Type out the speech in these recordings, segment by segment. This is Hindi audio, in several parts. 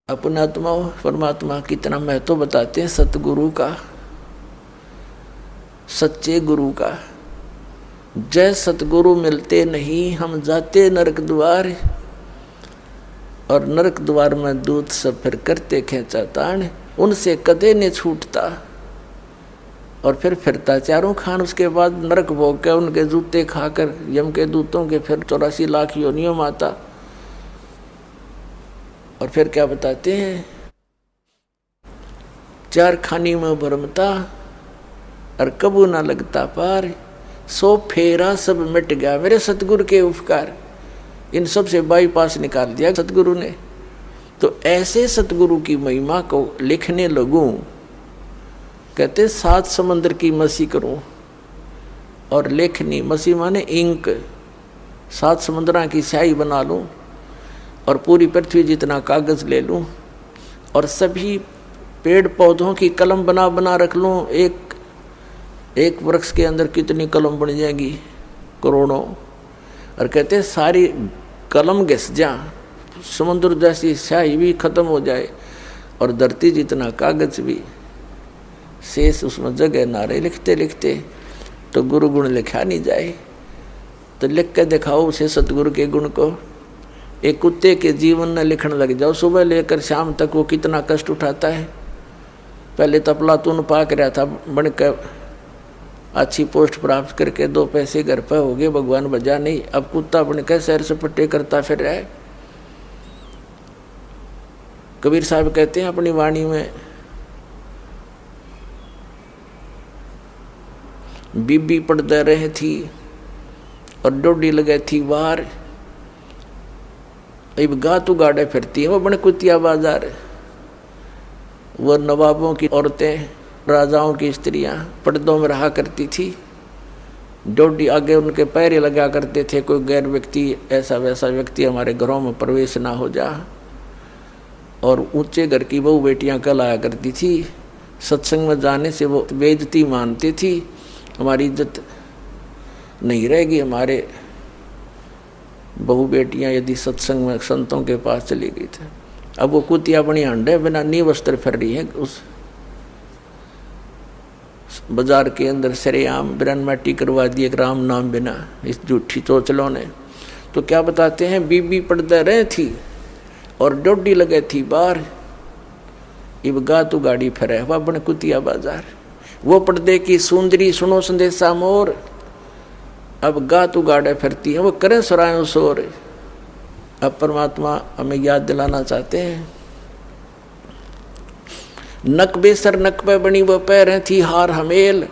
अपने आत्मा परमात्मा कितना महत्व बताते हैं सतगुरु का, सच्चे गुरु का। जय सतगुरु मिलते नहीं हम जाते नरक द्वार, और नरक द्वार में दूत सब फिर करते खेचा तान, उनसे कदे ने छूटता। और फिर फिरता चारों खान, उसके बाद नरक भोग के उनके जूते खाकर यम के दूतों के फिर 84 लाख योनियों में आता। और फिर क्या बताते हैं, चार खानी में भरमता और कबू ना लगता पार, सो फेरा सब मिट गया मेरे सतगुरु के उपकार। इन सब से बाईपास निकाल दिया सतगुरु ने। तो ऐसे सतगुरु की महिमा को लिखने लगूं, कहते 7 समंदर की मसी करूं। और लेखनी मसी माने इंक, 7 समुद्रा की स्याही बना लूं और पूरी पृथ्वी जितना कागज ले लूं और सभी पेड़ पौधों की कलम बना बना रख लूं। एक वृक्ष के अंदर कितनी कलम बन जाएगी, करोड़ों। और कहते सारी कलम घिस जा, समुद्र जैसी स्याही भी खत्म हो जाए और धरती जितना कागज भी शेष उसमें जगह ना रहे। लिखते लिखते तो गुरु गुण लिखा नहीं जाए, तो लिख के दिखाओ उसे सतगुरु के गुण को। एक कुत्ते के जीवन में लिखने लग जाओ, सुबह लेकर शाम तक वो कितना कष्ट उठाता है। पहले तो अफलातून पाक रहा था, बनकर अच्छी पोस्ट प्राप्त करके 2 पैसे घर पर हो गए, भगवान बजा नहीं। अब कुत्ता बनकर सैर सपट्टे करता फिर रहा है। कबीर साहब कहते हैं अपनी वाणी में, बीबी पड़ते रहे थी और डोडी लगे थी बाहर, अब गातू गाड़े फिरती है वो बन कुतिया बाजार। वो नवाबों की औरतें, राजाओं की स्त्रियां पर्दों में रहा करती थी, डोडी आगे उनके पैरे लगा करते थे। कोई गैर व्यक्ति, ऐसा वैसा व्यक्ति हमारे घरों में प्रवेश ना हो जा। और ऊंचे घर की बहू बेटियां कल आया करती थी, सत्संग में जाने से वो बेइज्जती मानती थी, हमारी इज्जत नहीं रहेगी। हमारे बहू बेटियां यदि सत्संग में संतों के पास चली गई थी। अब वो कुतिया बनी अंडे बिना नी वस्त्र फिर रही है उस बाजार के अंदर, सरेआम बिरन माटी करवा दिए राम नाम बिना, इस झूठी चोचलों ने। तो क्या बताते हैं, बीबी पड़ते रहे थी और डोडी लगे थी बार, इब गातू गाड़ी फिरे वह बन कुतिया बाजार। वो पर्दे की सुंदरी सुनो संदेशा मोर, अब गातू गाड़े फिरती है वो करें सरायों शोर। अब परमात्मा हमें याद दिलाना चाहते हैं, नक बेसर नक पे बनी वो पैर थी हार हमेल,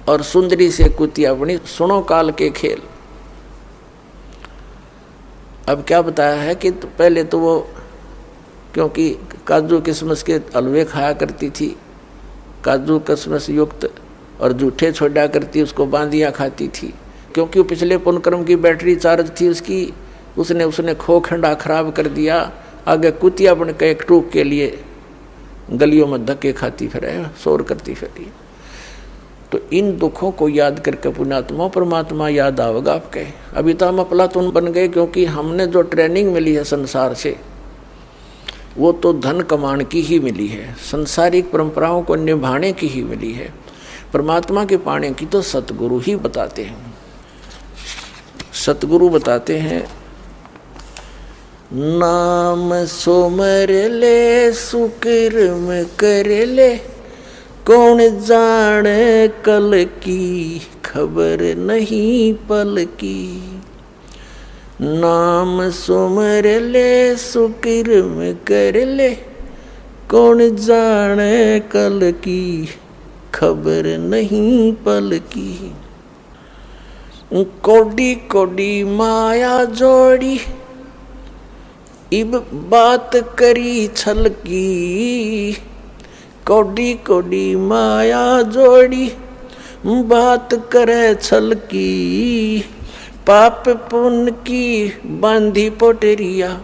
और सुंदरी से कुतिया बनी सुनो काल के खेल। अब क्या बताया है कि तो पहले तो वो क्योंकि काजू किशमिश के हलवे खाया करती थी, काजू किशमिश युक्त, और जूठे छोड़ा करती, उसको बांदियाँ खाती थी। क्योंकि वो पिछले पुण्यक्रम की बैटरी चार्ज थी उसकी, उसने खो खंडा खराब कर दिया। आगे कुतिया बन के एक टूक के लिए गलियों में धक्के खाती फिर शोर करती फिरी। तो इन दुखों को याद करके पुण्यात्मा परमात्मा याद आवेगा आपके। अभी तो हम अफलातून बन गए, क्योंकि हमने जो ट्रेनिंग मिली है संसार से वो तो धन कमाने की ही मिली है, संसारिक परंपराओं को निभाने की ही मिली है। परमात्मा के पाने की तो सतगुरु ही बताते हैं। सतगुरु बताते हैं, नाम सोमर ले सुकर्म कर ले, कौन जाने कल की खबर नहीं पल की। नाम सुमर ले सुकर्म कर ले, कौन जाने कल की खबर नहीं पल की। कोडी कोडी माया जोड़ी, इब बात करी छल की। कोडी कोडी माया जोड़ी, बात करे छल की। पाप पुण्य की बांधी पोटरिया,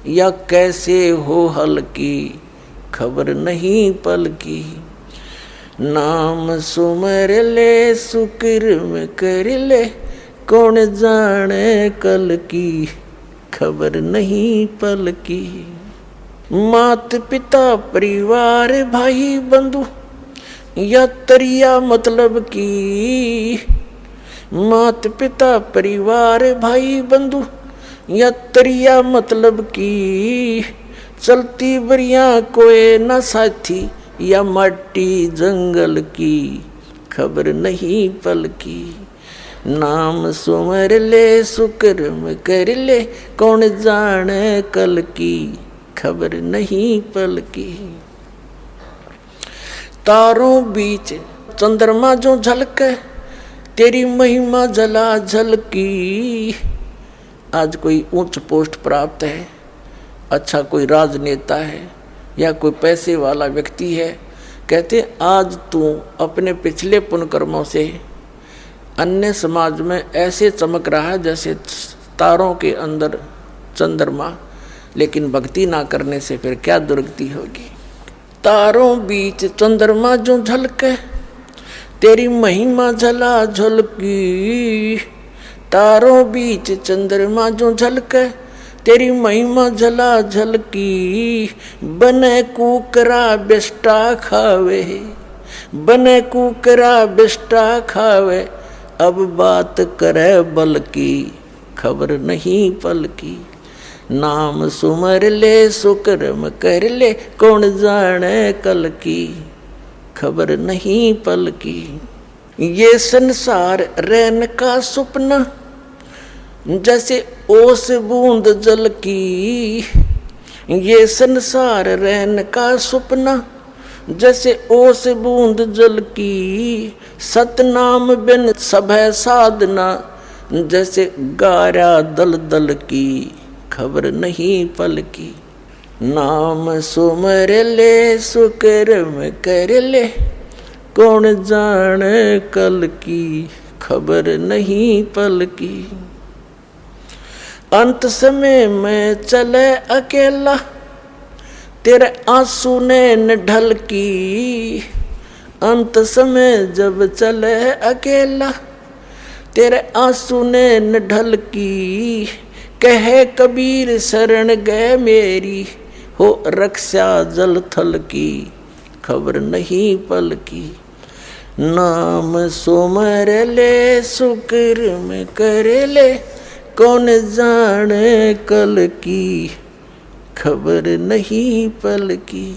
या कैसे हो हल की खबर नहीं पल की। नाम सुमर ले सुकर्म कर ले, कौन जाने कल की खबर नहीं पल की। मात पिता परिवार भाई बंधु या तरिया मतलब की। मात पिता परिवार भाई बंधु या तरिया मतलब की। चलती बरिया कोई न साथी या माटी जंगल की। खबर नहीं पल की। नाम सुमर ले सुकर्म कर ले कौन जाने कल की। खबर नहीं पल की। तारों बीच चंद्रमा जो झलके तेरी महिमा जला झलकी। आज कोई उच्च पोस्ट प्राप्त है, अच्छा कोई राजनेता है या कोई पैसे वाला व्यक्ति है, कहते आज तू अपने पिछले पुण्य कर्मों से अन्य समाज में ऐसे चमक रहा है जैसे तारों के अंदर चंद्रमा, लेकिन भक्ति ना करने से फिर क्या दुर्गति होगी। तारों बीच चंद्रमा जो झलके तेरी महिमा जला झलकी। तारों बीच चंद्रमा जो झलके तेरी महिमा जला झलकी। बने कुकरा बिष्टा खावे, बने कुकरा बिष्टा खावे। अब बात करे बल की, खबर नहीं पल की। नाम सुमर ले सुकर्म कर ले कौन जाने कल की। खबर नहीं पल की। ये संसार रैन का सुपना जैसे ओस बूंद जल की। ये संसार रैन का सुपना जैसे ओस बूंद जल की। सतनाम बिन सभय साधना जैसे गारा दल दल की। खबर नहीं पल की। नाम सुमर ले सुकर्म कर ले कौन जाने कल की। खबर नहीं पल की। अंत समय में चले अकेला तेरे आंसू ने न ढल की। अंत समय जब चले अकेला तेरे आंसू ने न ढल की। कहे कबीर शरण गए मेरी हो रक्षा जल थल की। खबर नहीं पल की। नाम सुमर ले सुकर्म कर ले कौन जाने कल की। खबर नहीं पल की।